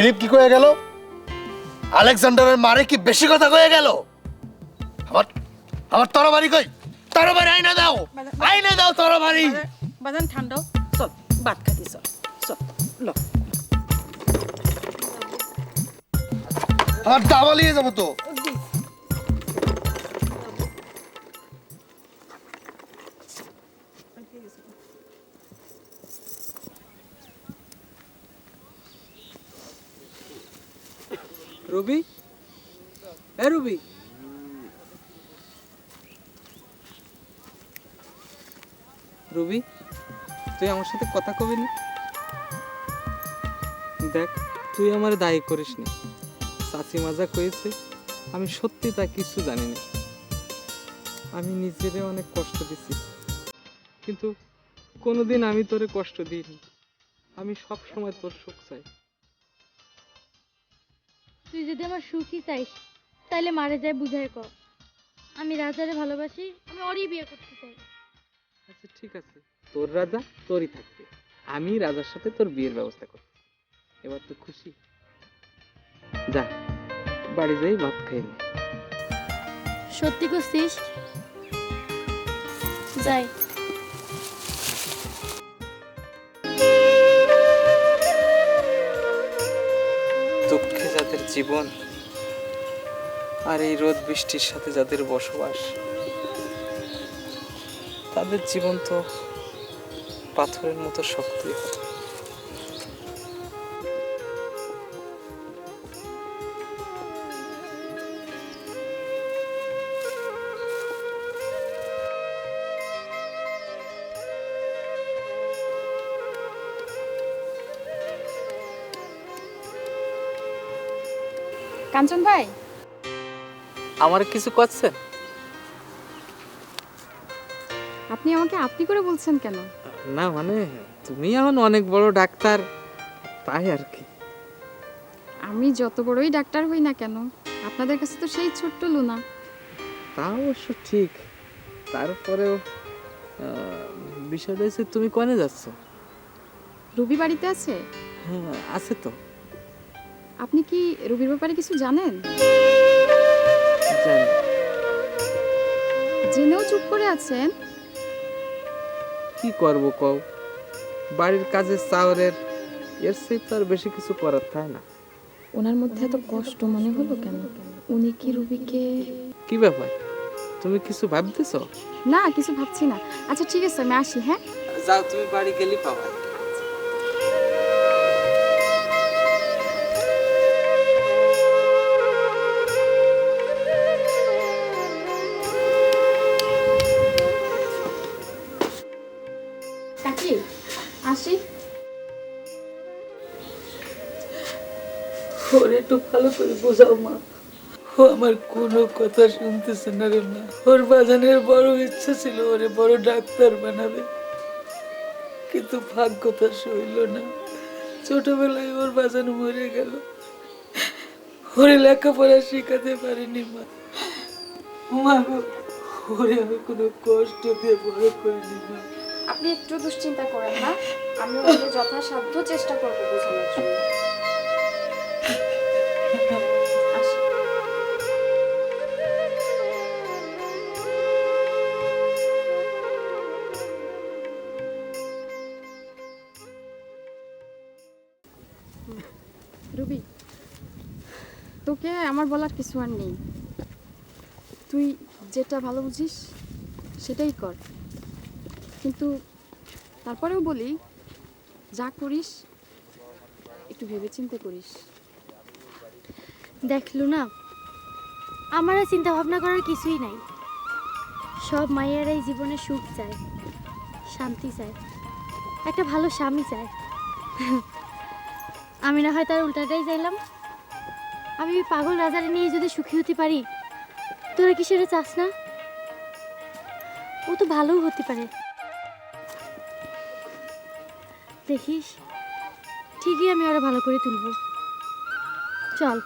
Philip কি কয়ে গেল? আলেকজান্ডারের মারে কি বেশি কথা কয়ে গেল? আমার আমার তরবারি কই? তরবারি আইনা দাও, আইনা দাও তরবারি। বাজান ঠান্ডা চল, ভাত খাতি চল চল ল। আমার দাবা নিয়ে যাবো তো। রবি, এ রবি, রবি, তুই আমার সাথে কথা কবি না? দেখ, তুই আমার দায়ী করিস না। চাচি মাজা কয়েছে, আমি সত্যি তা কিছু জানি না। আমি নিজেরে অনেক কষ্ট দিছি, কিন্তু কোনোদিন আমি তোরে কষ্ট দিইনি। আমি সব সময় তোর সুখ চাই। তুই যদি আমার সুখই চাইস তাইলে মারে যায় বুঝাই কর। আমি রাজারে ভালোবাসি, আমি ওরই বিয়ে করতে চাই। আচ্ছা ঠিক আছে, তোর রাজা তোরই থাকবে, আমি রাজার সাথে তোর বিয়ের ব্যবস্থা করব। এবার তো খুশি? যা, বাড়ি যাই ভাত খেয়ে নে। সত্যি করছিস? যাই। দুঃখে যাদের জীবন আর এই রোদ বৃষ্টির সাথে যাদের বসবাস, তাদের জীবন তো পাথরের মতো শক্তই হয়। কাঞ্চন ভাই, আমার কিছু করছেন? আপনি আমাকে আপনি করে বলছেন কেন? না মানে, তুমি এখন অনেক বড় ডাক্তার, তাই আর কি। আমি যত বড়ই ডাক্তার হই না কেন, আপনাদের কাছে তো সেই ছোট্ট লুনা। তা অবশ্য ঠিক, তারপরেও বিষয়টা হচ্ছে তুমি কনে যাচ্ছ? রবি বাড়িতে আছে? হ্যাঁ আছে তো। আপনি কি রবির ব্যাপারে কিছু জানেন? জানি। জেনেও চুপ করে আছেন? কি করব কও, বাড়ির কাজে চাওরের, এর চেয়ে তো আর বেশি কিছু করার তাই না। ওনার মধ্যে এত কষ্ট মনে হলো কেন? উনি কি রবিকে... কি ব্যাপার, তুমি কিছু ভাবতেছ? না, কিছু ভাবছি না। আচ্ছা ঠিক আছে, আমি আসি। হ্যাঁ যাও, তুমি বাড়ি গেলে পাবা। কাকি, আসি। ওরে একটু ভালো করে বোঝাও মা, ও আমার কোনো কথা শুনতেছে না রে মা। ওর বাজানের বড় ইচ্ছা ছিল ওরে বড় ডাক্তার বানাবে, কিন্তু ভাগ্যটা সইল না। ছোটবেলায় ওর বাজান মরে গেল, ওরে লেখাপড়া শেখাতে পারিনি মা। মা গো, ওরে আমি কোনো কষ্ট দিয়ে বড় করিনি মা। আপনি একটু দুশ্চিন্তা করেন না, আমি ওকে যথাসাধ্য চেষ্টা করবো বোঝানোর জন্য। আসি। রবি, তোকে আমার বলার কিছু আর নেই। তুই যেটা ভালো বুঝিস সেটাই কর, কিন্তু তারপরেও বলি, যা করিস একটু ভেবেচিন্তে করিস। দেখলো না, আমার আর চিন্তা ভাবনা করার কিছুই নাই। সব মায়েরাই জীবনে সুখ চায়, শান্তি চায়, একটা ভালো স্বামী চায়। আমি না হয় তার উল্টাটাই চাইলাম। আমি ওই পাগল রাজারে নিয়ে যদি সুখী হতে পারি, তোরা কি সেটা চাস না? ও তো ভালোও হতে পারে, দেখিস ঠিকই আমি ওরা ভালো করে তুলবো। চল,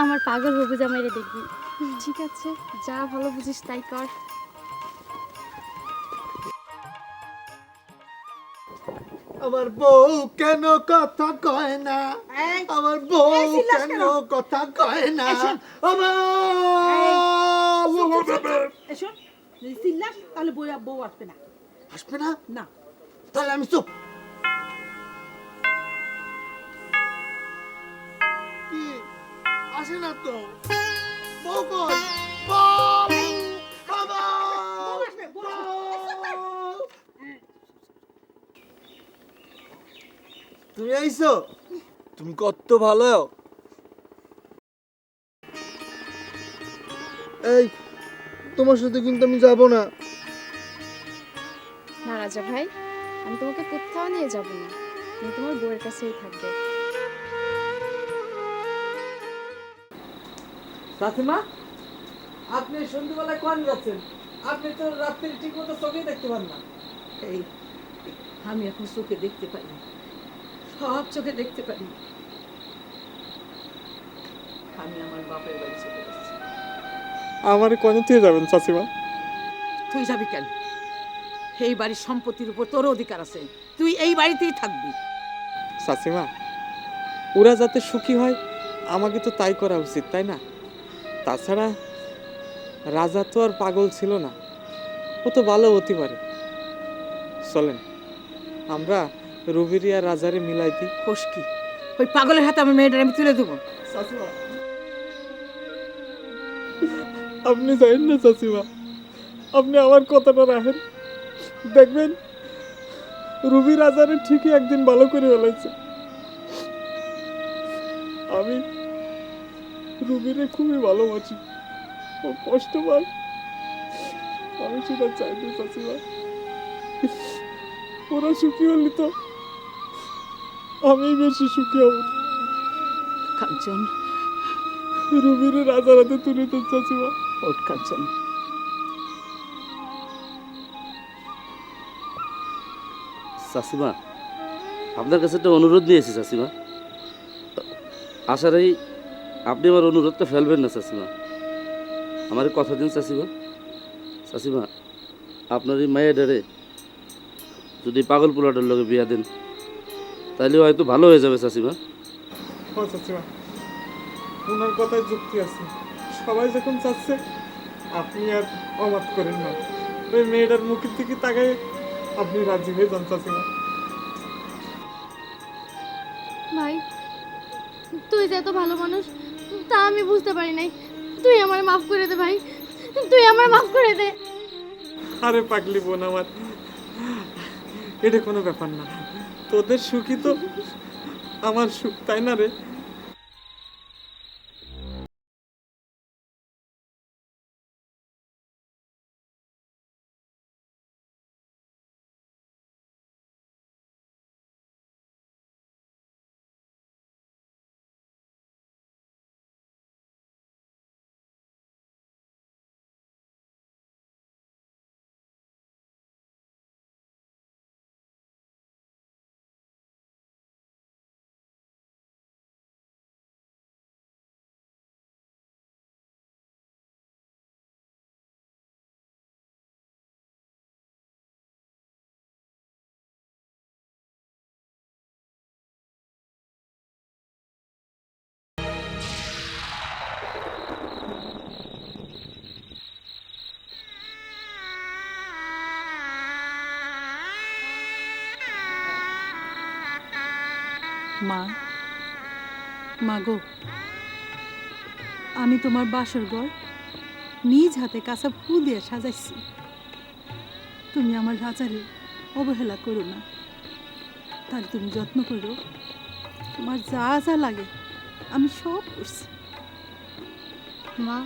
আমার পাগল হবু জামাইরে দেখবি। ঠিক আছে, যা ভালো বুঝিস তাই কর। আমার বউ কেন কথা কয় না? এই, আমার বউ এই চিল্লাস কেন কেন? কথা কয় না? এসো। আমার এসো যদি চিল্লাস তাহলে বউ আসবে না। আসবে না? না তাহলে আমি চুপ। কি আসে না তো? বউ কই? বউ! আমার! বউ আসবে, বউ আসবে। বউ! তুমি আইছো? তুমি কত ভালো। এই তোমার সাথে কিন্তু আমি যাব না। না রাজা ভাই, আমি তোমাকে কোথাও নিয়ে যাব না, তুমি তোমার বউয়ের কাছেই থাকবে। সাথীমা, আপনি সন্ধ্যাবেলায় কোন যাচ্ছেন? আপনি তো রাত্রি ঠিক মতো চোখেই দেখতে পান না। এই আমি এখন চোখে দেখতে পারি, সব চোখে দেখতে পারি। আমি আমার বাপের বাড়ি চলে যাচ্ছি। আমার কোন থেকে যাবেন চাচিমা? তুই যাবি কেন? এই বাড়ির সম্পত্তির উপর তোর অধিকার আছে, তুই এই বাড়িতেই থাকবি। চাচিমা, ওরা যাতে সুখী হয় আমাকে তো তাই করা উচিত, তাই না? তাছাড়া রাজা তো আর পাগল ছিল না, ও তো ভালো হতে পারে। চলেন আমরা রুবিরি আর রাজারে মিলাই দিই। খুশকি ওই পাগলের হাতে আমার মেয়েটার আমি তুলে দেবো। চাচিমা, আপনি যাইন না চাচিমা, আপনি আমার কথাটা রাখেন। দেখবেন রুবি রাজারে ঠিকই একদিন ভালো করে ফেলাইছে। আমি রুবিরে খুবই ভালোবাসি, ও কষ্ট পায়, আমি সেটা চাই না চাচিমা। ওরা সুখী হলি তো আমি বেশি সুখী হব। কাঞ্চন, রুবিরে রাজার হাতে তুলে দেন চাচিমা। ওঠ কাঞ্চন। চাষিমা, আপনার কাছে একটা অনুরোধ নিয়েছি চাষিমা। আশা রাখি আপনি আমার অনুরোধটা ফেলবেন না চাষিমা। আমার কথা দিন চাষিমা। চাষিমা, আপনার এই মায়ের যদি পাগল পোলাটার লগে বিয়া দেন তাহলে হয়তো ভালো হয়ে যাবে চাষিমা। ও চাচিমা, ওনার কথায় যুক্তি আছে। সবাই যখন চাচ্ছে আপনি আর অবাক করেন না। ওই মেয়েটার মুখের দিকে তাকাই আপনি রাজি হয়ে যান চাচিমা। ভাই, তুই যে এত ভালো মানুষ তা আমি বুঝতে পারি নাই। তুই আমার মাফ করে দে ভাই, তুই আমার মাফ করে দে। আরে পাগলি বোন আমার, এটা কোনো ব্যাপার না। তোদের সুখী তো আমার সুখ, তাই না রে? মা, মাগো, আমি তোমার বাসর ঘর নিজ হাতে কাঁচা ফুল দিয়ে সাজাইছি। তুমি আমার রাজারে অবহেলা করো না, তার তুমি যত্ন করো। তোমার যা যা লাগে আমি সব করছি। মা,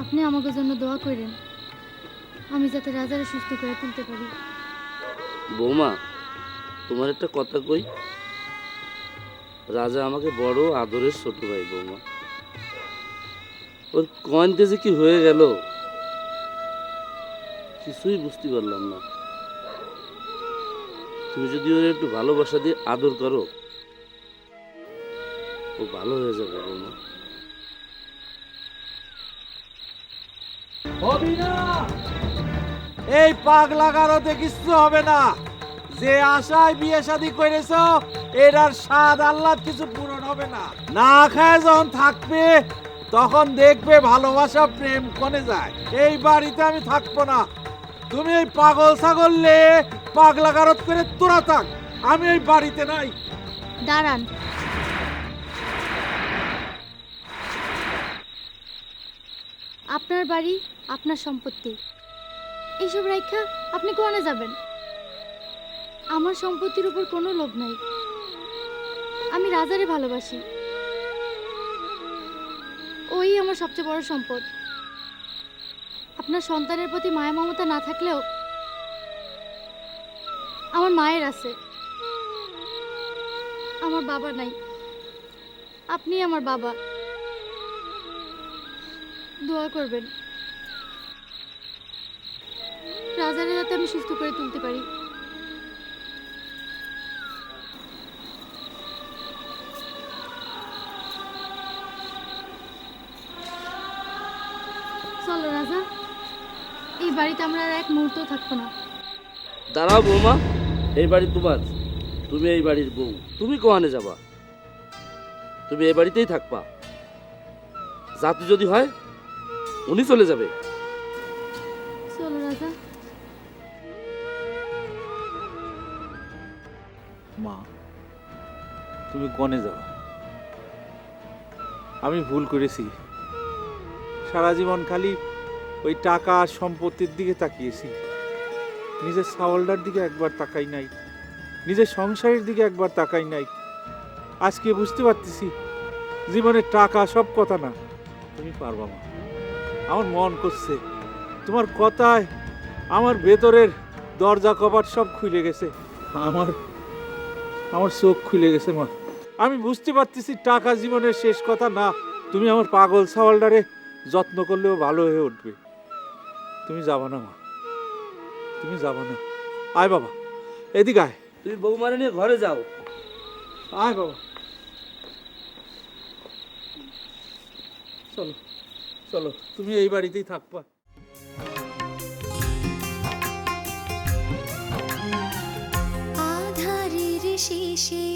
আপনি আমাকে জন্য দোয়া করেন, আমি যাতে রাজারে সুস্থ করে তুলতে পারি। বৌমা, তোমার একটা কথা কই, রাজা আমাকে বড় আদরের ছোট ভাই। বৌমা, ওর কয়েনতে যে কি হয়ে গেল কিছুই বুঝতে পারলাম না। তুমি যদি ওর একটু ভালোবাসা দিয়ে আদর করো ও ভালো হয়ে যাবে। বৌমা, এই পাগলা গারদে কিচ্ছু হবে না। যে আশায় বিয়ে শাদী করেছো এটার স্বাদ আল্লাহ কিছু পূরণ হবে না। না খায় যখন থাকবে তখন দেখবে ভালোবাসা প্রেম কোনে যায়। এই বাড়িতে আমি থাকবো না। তুমি এই পাগল ছাগল লে পাগলা গারদ করে তোরা থাক, আমি এই বাড়িতে নাই। দাঁড়ান, আপনার বাড়ি, আপনার সম্পত্তি, এইসব রাইখা আপনি কোনে যাবেন? আমার সম্পত্তির উপর কোনো লোভ নাই। আমি রাজারে ভালোবাসি, ওই আমার সবচেয়ে বড় সম্পদ। আপনার সন্তানের প্রতি মায়া মমতা না থাকলেও আমার মায়ের আছে। আমার বাবা নাই, আপনি আমার বাবা। দোয়া করবেন রাজারে যাতে আমি সুস্থ করে তুলতে পারি। চলো রাজা, এই বাড়িতে আমরা আর এক মুহূর্ত থাকবো না। দাঁড়াও বৌমা, এই বাড়ি তোমার, তুমি এই বাড়ির বউ। তুমি কোহানে যাবা? তুমি এই বাড়িতেই থাকবা। জাতি যদি হয় উনি চলে যাবে। চলো রাজা। মা, তুমি কোনে যাবা? আমি ভুল করেছি। সারা জীবন খালি ওই টাকা আর সম্পত্তির দিকে তাকিয়েছি, নিজের সাওয়ালটার দিকে একবার তাকাই নাই, নিজের সংসারের দিকে একবার তাকাই নাই। আজকে বুঝতে পারতেছি জীবনে টাকা সব কথা না। তুমি পারবা মা, আমার মন করছে তোমার কথায় আমার ভেতরের দরজা কপাট সব খুলে গেছে। আমার আমার চোখ খুলে গেছে মা। আমি বুঝতে পারতেছি টাকা জীবনের শেষ কথা না। তুমি আমার পাগল ছাওয়ালটারে যত্ন করলেও ভালো হয়ে উঠবে। তুমি যাবা না মা, তুমি যাবা না। আয় বাবা, এদিকে আয়। তুমি বৌমারে নিয়ে ঘরে যাও। আয় বাবা, চলো চলো, তুমি এই বাড়িতেই থাকবা। আধারের শেষে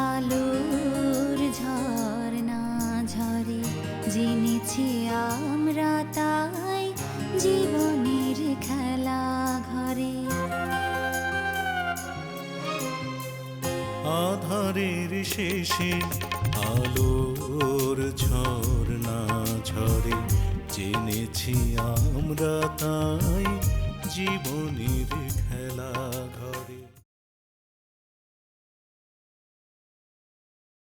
আলোর ঝর্ণা ঝরে, জেনেছি আমরা তাই জীবনের খেলা ঘরে। আধারের শেষে আলোর ঝর্ণা ঝরে, জেনেছি আমরা তাই জীবনের খেলা ঘরে।